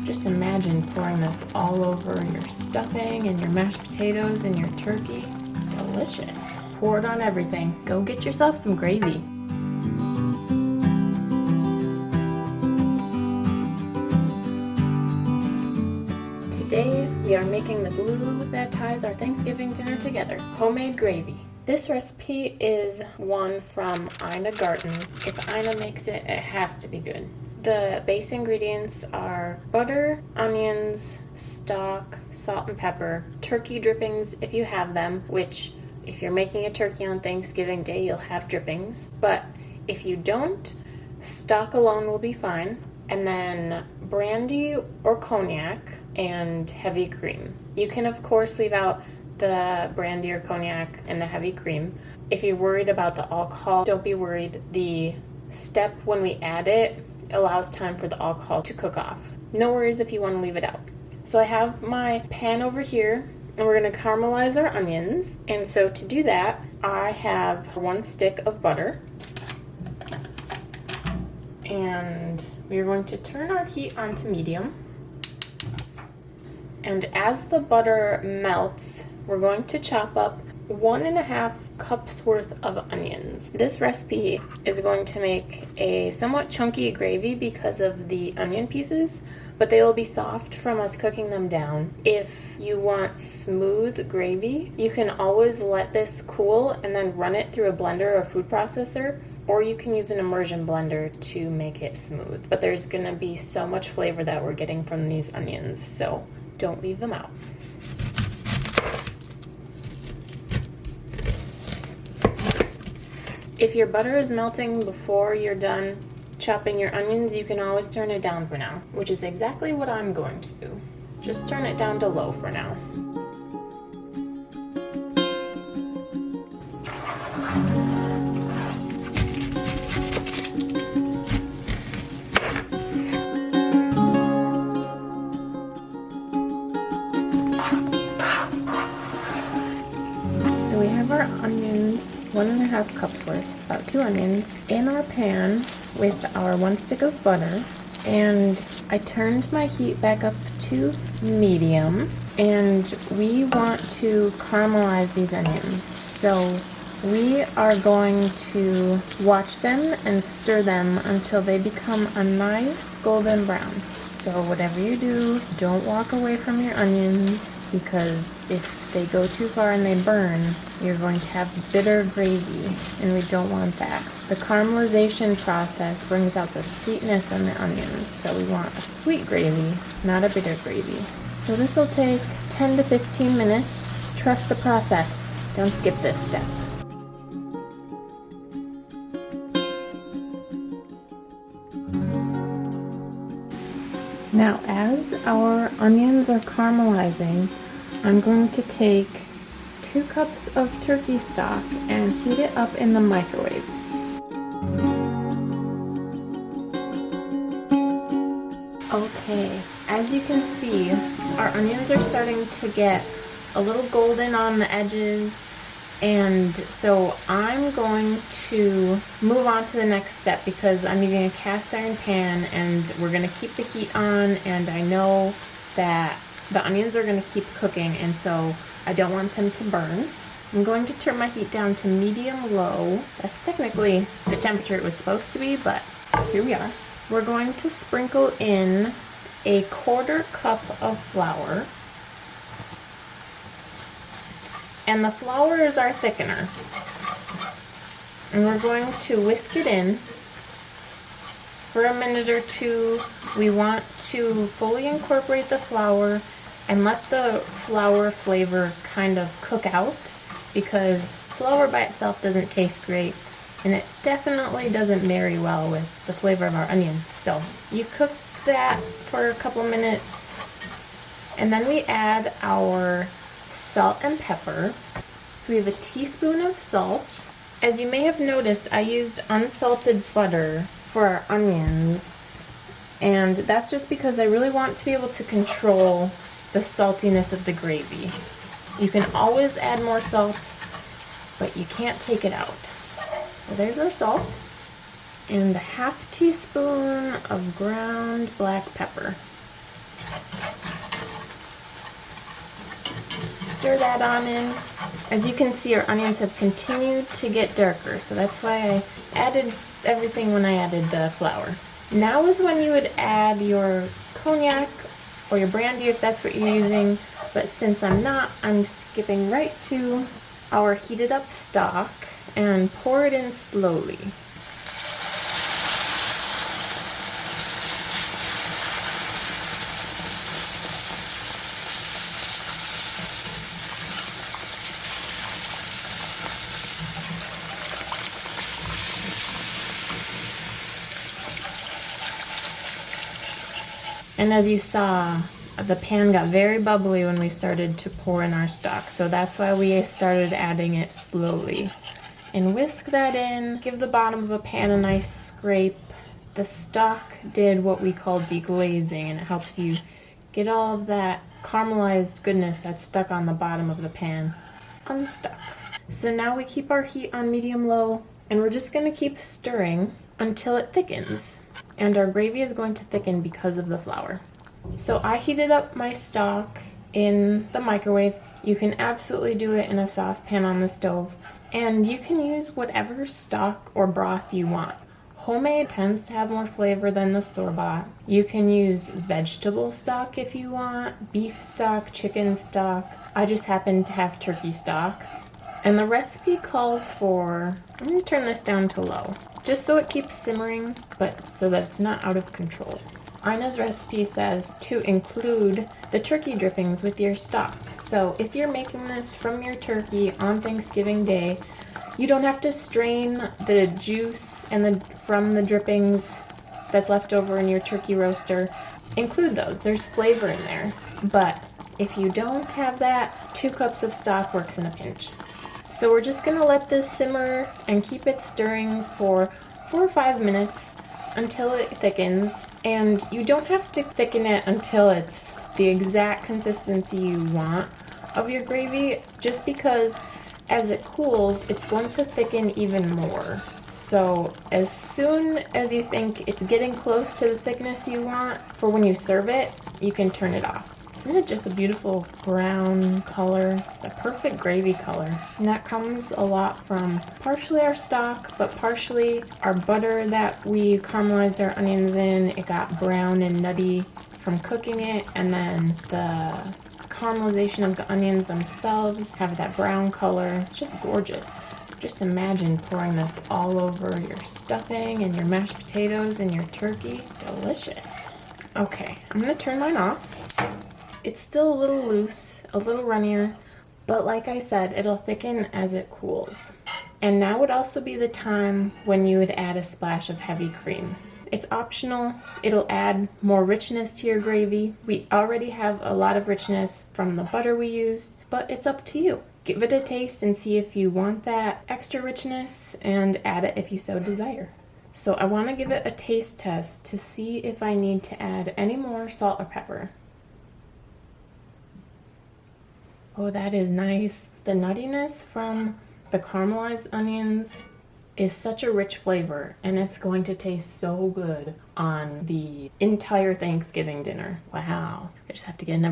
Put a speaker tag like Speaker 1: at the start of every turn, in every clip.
Speaker 1: Just imagine pouring this all over your stuffing and your mashed potatoes and your turkey. Delicious. Pour it on everything. Go get yourself some gravy. Today we are making the glue that ties our Thanksgiving dinner together. Homemade gravy. This recipe is one from Garten. If Ina makes it, it has to be good. The base ingredients are butter, onions, stock, salt and pepper, turkey drippings if you have them, which if you're making a turkey on Thanksgiving Day, you'll have drippings. But if you don't, stock alone will be fine. And then brandy or cognac and heavy cream. You can of course leave out the brandy or cognac and the heavy cream. If you're worried about the alcohol, don't be worried. The step when we add it allows time for the alcohol to cook off. No worries if you want to leave it out. So I have my pan over here and we're going to caramelize our onions. And so to do that, I have 1 stick of butter. And we're going to turn our heat on to medium. And as the butter melts, we're going to chop up 1.5 cups worth of onions. This recipe is going to make a somewhat chunky gravy because of the onion pieces, but they will be soft from us cooking them down. If you want smooth gravy, you can always let this cool and then run it through a blender or a food processor, or you can use an immersion blender to make it smooth. But there's gonna be so much flavor that we're getting from these onions, so don't leave them out. If your butter is melting before you're done chopping your onions, you can always turn it down for now, which is exactly what I'm going to do. Just turn it down to low for now. So we have our onions, 1.5 cups worth, about 2 onions, in our pan with our 1 stick of butter. And I turned my heat back up to medium. And we want to caramelize these onions. So we are going to watch them and stir them until they become a nice golden brown. So whatever you do, don't walk away from your onions, because if they go too far and they burn, you're going to have bitter gravy, and we don't want that. The caramelization process brings out the sweetness in the onions, so we want a sweet gravy, not a bitter gravy. So this will take 10 to 15 minutes. Trust the process. Don't skip this step. Now, as our onions are caramelizing, I'm going to take 2 cups of turkey stock and heat it up in the microwave. Okay, as you can see, our onions are starting to get a little golden on the edges, and so I'm going to move on to the next step because I'm using a cast iron pan and we're going to keep the heat on, and I know that the onions are going to keep cooking, and so I don't want them to burn. I'm going to turn my heat down to medium-low. That's technically the temperature it was supposed to be, but here we are. We're going to sprinkle in a 1/4 cup of flour. And the flour is our thickener. And we're going to whisk it in for a minute or two. We want to fully incorporate the flour and let the flour flavor kind of cook out, because flour by itself doesn't taste great, and it definitely doesn't marry well with the flavor of our onions. So you cook that for a couple minutes, and then we add our salt and pepper. So we have a teaspoon of salt. As you may have noticed, I used unsalted butter for our onions, and that's just because I really want to be able to control the saltiness of the gravy. You can always add more salt, but you can't take it out. So there's our salt, and a 1/2 teaspoon of ground black pepper. stir that on in. As you can see, our onions have continued to get darker, so that's why I added everything when I added the flour. Now is when you would add your cognac or your brandy if that's what you're using, but since I'm not, I'm skipping right to our heated up stock and pour it in slowly. And as you saw, the pan got very bubbly when we started to pour in our stock, so that's why we started adding it slowly. And whisk that in, give the bottom of a pan a nice scrape. The stock did what we call deglazing, and it helps you get all of that caramelized goodness that's stuck on the bottom of the pan unstuck. So now we keep our heat on medium-low, and we're just going to keep stirring until it thickens. And our gravy is going to thicken because of the flour. So I heated up my stock in the microwave. You can absolutely do it in a saucepan on the stove. And you can use whatever stock or broth you want. Homemade tends to have more flavor than the store-bought. You can use vegetable stock if you want, beef stock, chicken stock. I just happen to have turkey stock. And the recipe calls for, I'm going to turn this down to low, just so it keeps simmering, but so that it's not out of control. Ina's recipe says to include the turkey drippings with your stock. So if you're making this from your turkey on Thanksgiving Day, you don't have to strain the juice from the drippings that's left over in your turkey roaster. Include those. There's flavor in there. But if you don't have that, 2 cups of stock works in a pinch. So we're just going to let this simmer and keep it stirring for 4 or 5 minutes until it thickens. And you don't have to thicken it until it's the exact consistency you want of your gravy, just because as it cools, it's going to thicken even more. So as soon as you think it's getting close to the thickness you want for when you serve it, you can turn it off. Isn't it just a beautiful brown color? It's the perfect gravy color. And that comes a lot from partially our stock, but partially our butter that we caramelized our onions in. It got brown and nutty from cooking it, and then the caramelization of the onions themselves have that brown color. It's just gorgeous. Just imagine pouring this all over your stuffing and your mashed potatoes and your turkey. Delicious. Okay, I'm gonna turn mine off. It's still a little loose, a little runnier, but like I said, it'll thicken as it cools. And now would also be the time when you would add a splash of heavy cream. It's optional. It'll add more richness to your gravy. We already have a lot of richness from the butter we used, but it's up to you. Give it a taste and see if you want that extra richness, and add it if you so desire. So I want to give it a taste test to see if I need to add any more salt or pepper. Oh, that is nice. The nuttiness from the caramelized onions is such a rich flavor, and it's going to taste so good on the entire Thanksgiving dinner. Wow. I just have to get I'm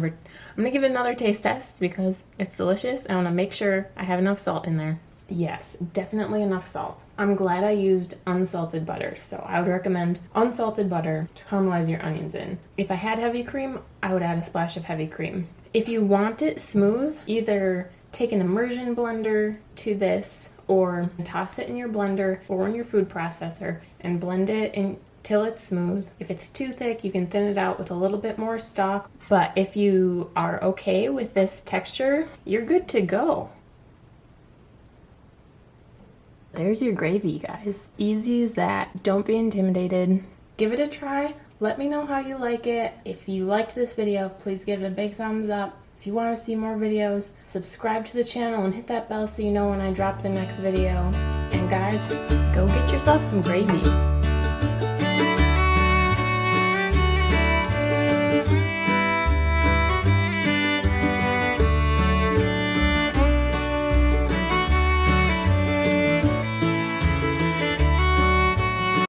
Speaker 1: gonna give it another taste test because it's delicious. I want to make sure I have enough salt in there. Yes, definitely enough salt. I'm glad I used unsalted butter, so I would recommend unsalted butter to caramelize your onions in. If I had heavy cream, I would add a splash of heavy cream. If you want it smooth, either take an immersion blender to this, or toss it in your blender or in your food processor and blend it until it's smooth. If it's too thick, you can thin it out with a little bit more stock. But if you are okay with this texture, you're good to go. There's your gravy, guys. Easy as that. Don't be intimidated. Give it a try. Let me know how you like it. If you liked this video, please give it a big thumbs up. If you want to see more videos, subscribe to the channel and hit that bell so you know when I drop the next video. And guys, go get yourself some gravy.